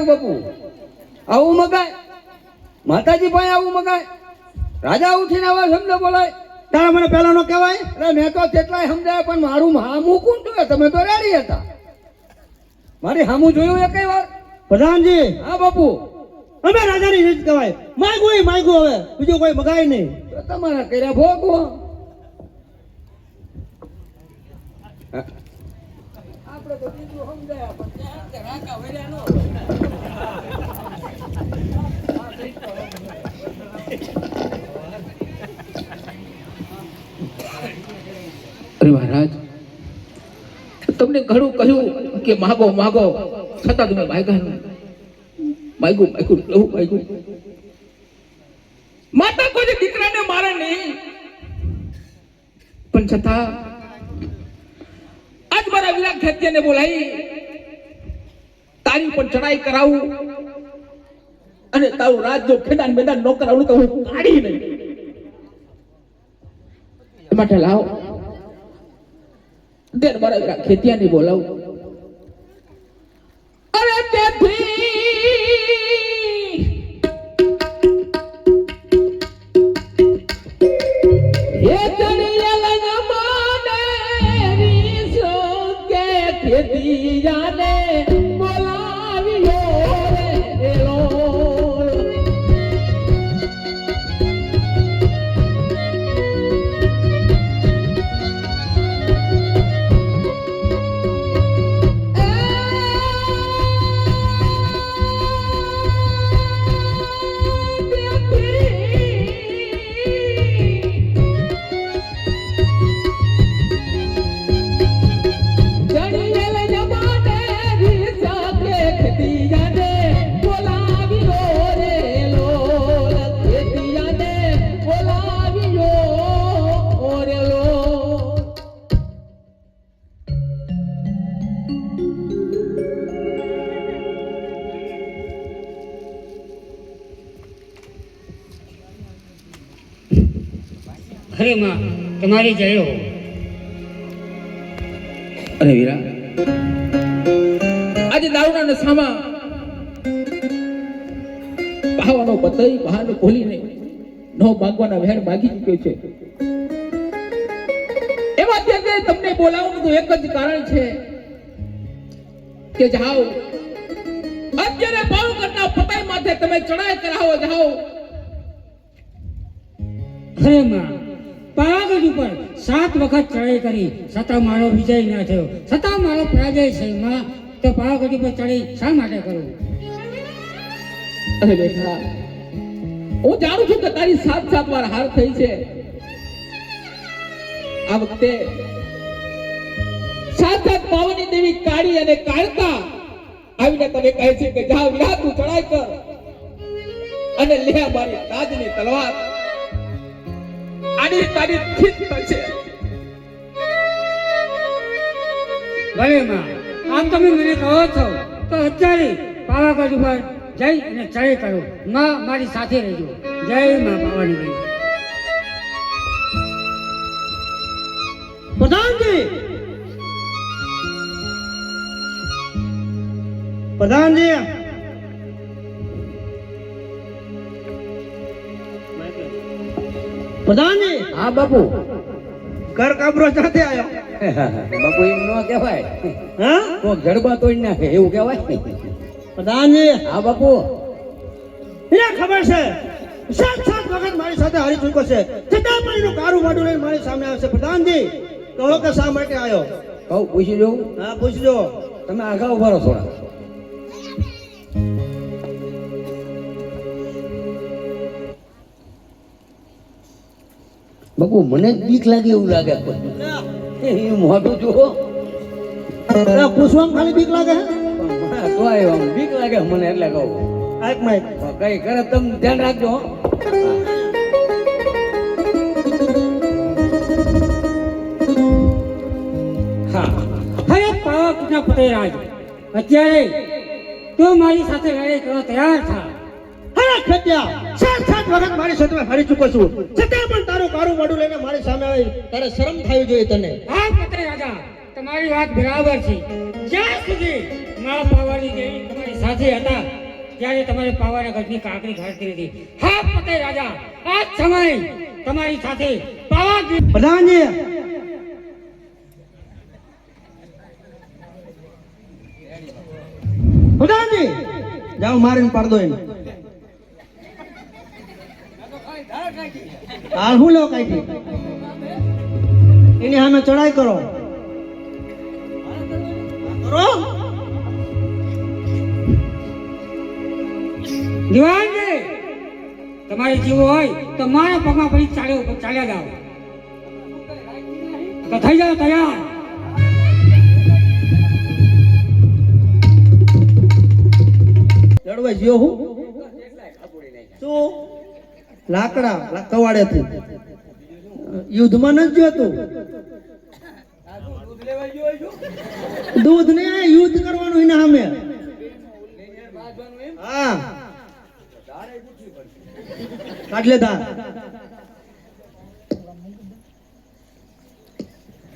મગાડું બાપુ, આવું મગાય માતાજી પાસે, આવું મગાય રાજા ઉઠીને આવા શબ્દ બોલાય. તારા મને પહેલા નો કહેવાય? અરે મેં તો કેટલાય સમજાય પણ મારું હામું કોણ જોયે? તમે તો રેડી હતા. મારી હામું જોયું એકઈ વાર? પ્રધાનજી, હા બાપુ, અમે રાજાની રીત કહેવાય. માગ્યું એ માગ્યું, હવે બીજું કોઈ મગાય નહીં. તો તમારા કર્યા ભોગવો. આપણે તો બીજું સમજાયા પણ રાકા વર્યા નો. અરે મહારાજ, તમને ઘણું કહ્યું કે માગો માગો, છતાં તમે માગ્યા નહીં. માગ્યું એવું માગ્યું. માતા કોઈ દીકરાને મારે નહીં, પણ છતાં આજ મારા વિરાટ ખેત્યાને બોલાવી તારી પણ ચડાઈ કરાવું અને તારું રાજ જો ખેદાન મેદાન ન કરાવું તો હું કાઢી નહીં. એ માટે લાવો દેર મારા વિરાટ ખેત્યાને બોલાવું. અરે તેથી અરે માં, તમારી જય હો. અરે વીરા, આજે દારૂના નશામાં બહાવાનો બતઈ બહાનો ભૂલીને નો ભાગવાના વેર ભાગી ચૂક્યો છે. એમાં અત્યારે તમને બોલાવવાનું એક જ કારણ છે કે જાઓ અત્યારે પાવગઢના પતાઈ માથે તમે ચડાઈ કરાવો. જાઓ. અરે માં, પાવાગઢ ઉપર 7 વખત ચડાઈ કરી છતાં મારો વિજય ન થયો, છતાં મારો પરાજય છે. માં, તો પાવાગઢ ઉપર ચડી શા માટે કરું? અરે બેટા, હું જાણું છું કે તારી 7 વાર હાર થઈ છે. આ વખતે 7 પાવાની દેવી કાળી અને કાળકા આવીને તને કહે છે કે જા વીરા, તું ચડાઈ કર અને લે મારી તાજની તલવાર. આની તારી ઠીક થશે. ભલે માં, આમ તમે મને કહો છો તો અત્યારે પાવાગઢ ઉપર જઈ અને ચડાઈ કરો. માં, મારી સાથે રહેજો. જય માં પાવાની દેવી. પ્રધાનજી, પ્રધાનજી, પ્રધાનજી. હા બાપુ. ઘર કાબરો સાથે આવ્યો. બાપુ એમ ન કહેવાય. હા, તો જડબા તોડી નાખે એવું કહેવાય. પ્રધાનજી. હા બાપુ, એને ખબર છે 7 વખત મારી સાથે હારી ચૂક્યો છે, છતાં પણ એનું કારું વાડું લઈને મારી સામે આવશે. પ્રધાનજી, કહો કે શા માટે આવ્યો? કહું પૂછી જોઉં? હા, પૂછજો. તમે આગળ ઉભા રહો થોડા. બાપુ, મને જ બીક લાગે એવું લાગે. એ મોઢું જુઓ. પૂછવામાં ખાલી બીક લાગે છે? તો આમ બીક લાગે મને એટલે કહું. આઈક માઈક કઈ કરે તમે ધ્યાન રાખજો. હો. હા. હવે પાવાગઢના પતેરાજ, અત્યારે તું મારી સાથે લડાઈ કરવા તૈયાર થા. અરે ખેત્યા, 7 વખત મારી સાથે હારી ચૂક્યો છું, છતાં પણ તારું કારું વાડું લઈને મારી સામે આવી, તારે શરમ થવી જોઈએ તને. હા પતેરાજા, તમારી વાત બરાબર છે. જ્યાં સુધી મા પાવાની દેવી તમારી સાથે હતા ત્યારે તમારે પાવાના ગઢની કાંકરી ઘાટતી હતી. હા પતે રાજા, આ સમય તમારી સાથે પાવા પ્રધાનજી પ્રધાનજી જાઓ મારીને પાડ દો એને. હાલ હું લો કાઢી એની સામે ચડાઈ કરો કરો. દિવાનજી તમારે જીવો હોય તો મારા પગમાં પડી ચાલ્યા જાઓ. તો થઈ જાઓ તૈયાર. લડવા જ્યો હું શું લાકડા કવાડેથી યુદ્ધમાં નથી જોતું. દૂધ ને યુદ્ધ કરવાનું એના સામે. હા કાઢલે ધાર.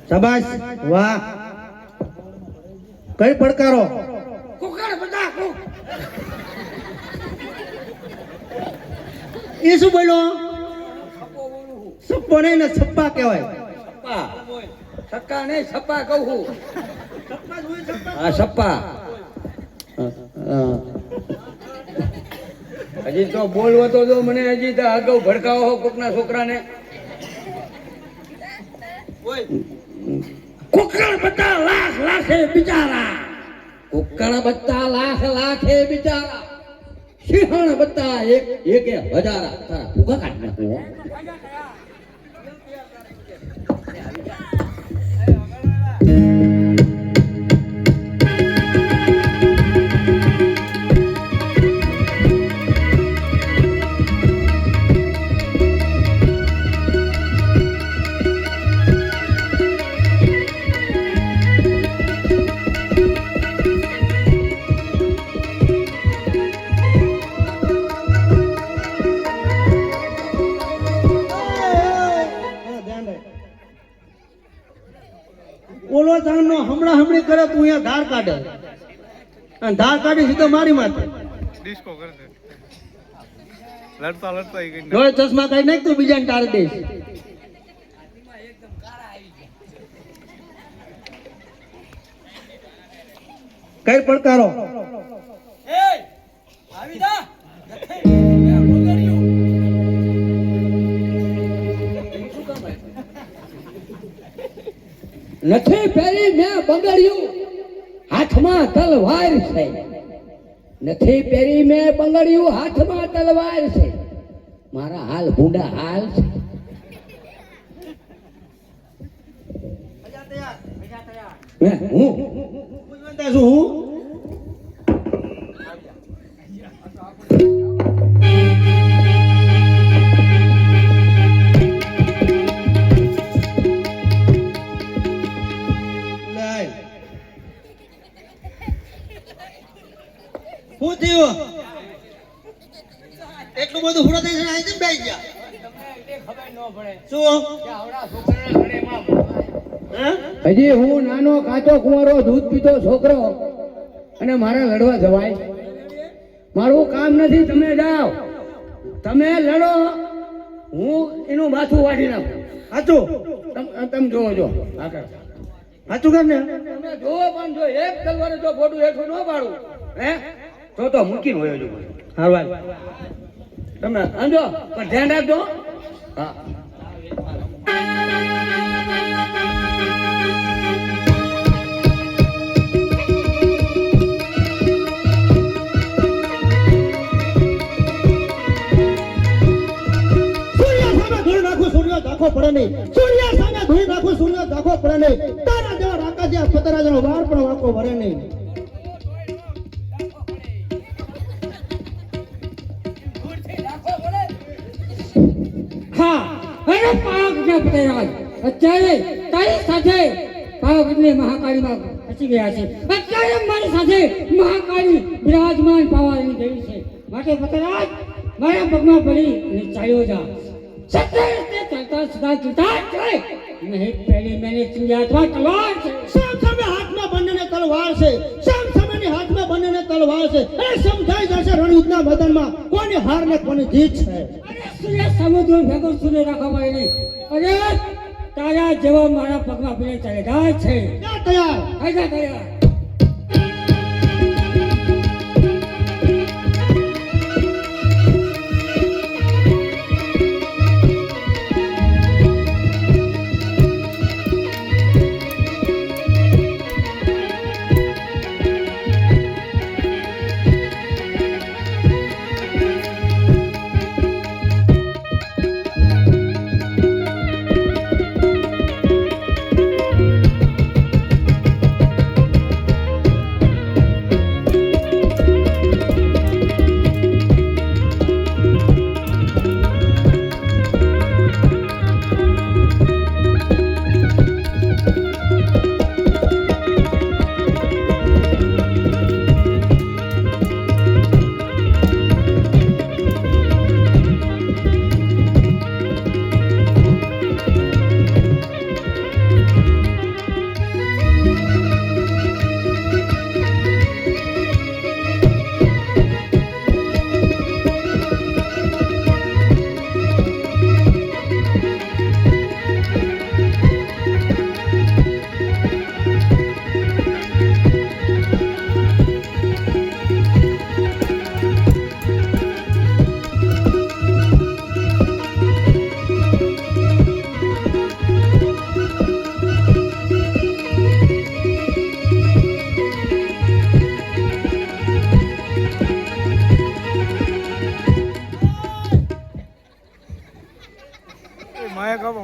શાબાશ વાહ. કઈ પડકારો એ શું બોલો? સપ્પો નહીં ને સપ્પા કહેવાય. સક્કા નહીં સપ્પા કહું છું. હા સપ્પા. હજી તો બોલવો તો જો મને હજી તો અગાઉ ભડકાવો કોકના છોકરાને. કુકણ બતા લાખ લાખે બિચારા, કુકણ બતા લાખ લાખે બિચારા, સિંહણ બતા એક એક હજારા. તારા ભૂખા કાઢ નાખું. ઓલો ધાનનો હમણાં હમણી કરે તું અહીંયા ધાર કાઢે અને ધાર કાઢી સીધો મારી માથે ડિસ્કો કરે છે. લડતા લડતા ઈ ગઈ જોડે ચશ્મા કાઢી નાખ તું બીજાને ટાળી દઈશ. કઈ પડકારો નથી પહેરી મેં બંગડ્યું, હાથમાં તલવાર છે. નથી પહેરી મેં બંગડ્યું, હાથમાં તલવાર છે. મારા હાલ ભૂંડા હાલ છે. હું પૂછવા છું હું શું થયું? એટલું બધું હુડા થઈ જાય કેમ બેસી ગયા? શું હજી હું નાનો કાચો કુંવારો દૂધ પીતો છોકરો અને મારે લડવા જવાય? મારું કામ નથી. તમે જાઓ, તમે લડો, હું એનું માથું વાઢી નાખું. સાચું તમે જોવો જો આગળ સાચું કર ને. તમે જોવો પણ જો એક તલવારે જો ફોટું હેઠું ન પાડું હે તો મૂકીને હોય જો હારવાર તમે સમજો પણ ધ્યાન રાખજો. હા સૂર્ય દાખો પડે નહીં. સૂર્ય સામે ધોઈ નાખું, સૂર્ય દાખો પડે નહીં. તારા જેવા રાકા જેવા પતરાજનો વાર પણ વાંકો ભરે નહીં. હા અરે પાવાગઢના પટેરાજ અત્યારે તારી સાથે પાવાગઢની મહાકાળીમાં ખસી ગયા છે. અત્યારે મારી સાથે મહાકાળી બિરાજમાન પાવાની દેવી છે. માટે પટેરાજ મારા પગમાં પડી અને ચાલ્યો જા. સત્ય ચાલતા સદા કીધા છે નહીં પહેલી મેને ચૂયા અથવા તલવાર છે સામ સામે હાથમાં બંનેને તલવાર છે સામ સામેની હાથમાં બંનેને તલવાર છે અને સમજાઈ જશે રણયુદ્ધના મેદાનમાં કોની હાર ને કોની જીત છે અરે સૂર્ય સમુદ્ર ભેગો સૂર્ય રાખવા મળે નહીં અરે તારા જેવા મારા પગમાં પીને ચાલે જાય છે ક્યાં તૈયાર આજા તૈયાર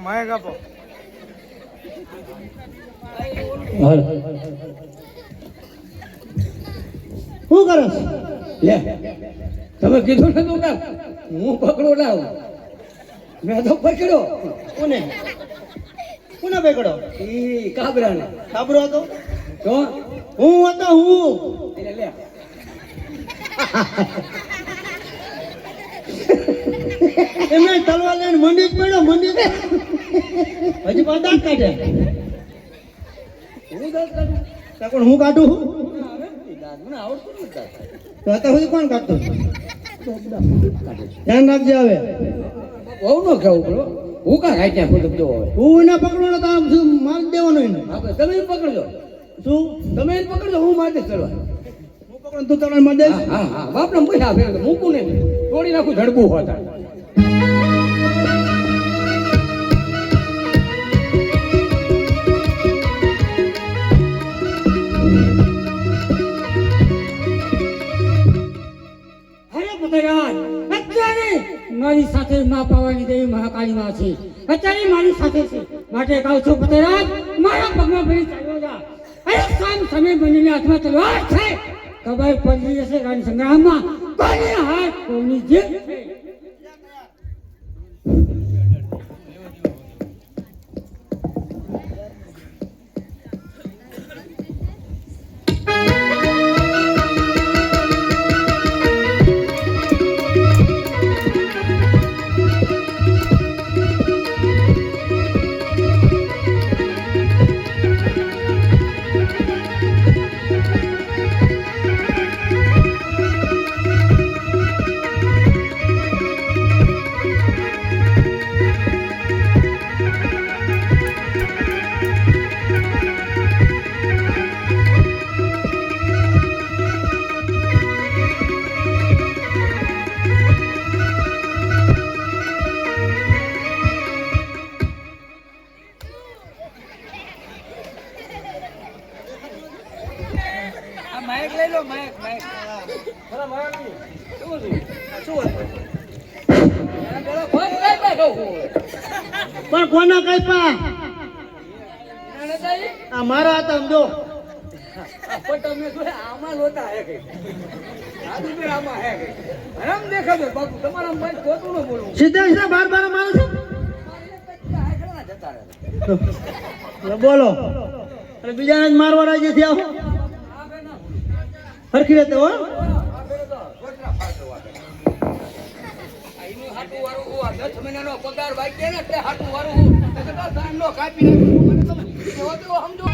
માયા કાપો શું કરસ લે તમે કીધું નતું કે હું પકડો લાવ મેં તો પકડ્યો કોને કોને બેગડો ઈ કાબરાને ખાબરો હતો તો હું હતો હું એટલે લે એમને તલવાર લઈને મંડી જ પડ્યો મંડી હજી પણ દાંત કાઢે હું દાંત કાઢું તો પણ હું કાઢું દાંત મને આવડતું નથી દાંત તો અત્યાર સુધી કોણ કાઢતું ધ્યાન રાખજે હવે બહુ ન ખાવું પડો હું કા ખાઈ ત્યાં ફૂટતો હોય હું એને પકડો તો આમ શું માર દેવાનો એને આપણે તમે ઈ પકડજો શું તમે ઈ પકડજો હું મારી દઈશ ચલવા હું પકડો તું તલવાર માર દઈશ હા હા બાપના પૈસા ફેર મૂકું ને તોડી નાખું ધડકું હોતા અરે પતરાજ અત્યારે મારી સાથે મા પાવાની દેવી મહાકાળી માં છે અત્યારે મારી સાથે છે માટે કહું છું પતરાજ મારા પગમાં ભરી ચાલ્યો જા અરે સામ સમય બનીને હાથમાં તલવાર છે ખબર પડી જશે રણ સંગ્રામમાં કોની હાર કોની જીત છે માઇક લઈ લો માઇક માઇક પણ કોના કાપ્યા આ મારા હતા સમજો આમાં લોતા હે કઈ આમાં હે કઈ હરામ દેખાડો બાપુ તમારા માઇક ખોટું ન બોલવું સીધા સીધા બાર બાર મારો છો બોલો અને બીજાને જ મારવા રાજી થયા હો હરખી રહેતે હો 10 મહિનાનો પગાર બાકી ને એટલે હાથું વારું હું તો સાંજનો કાપી નાખું મને તમે એવો તેવો સમજો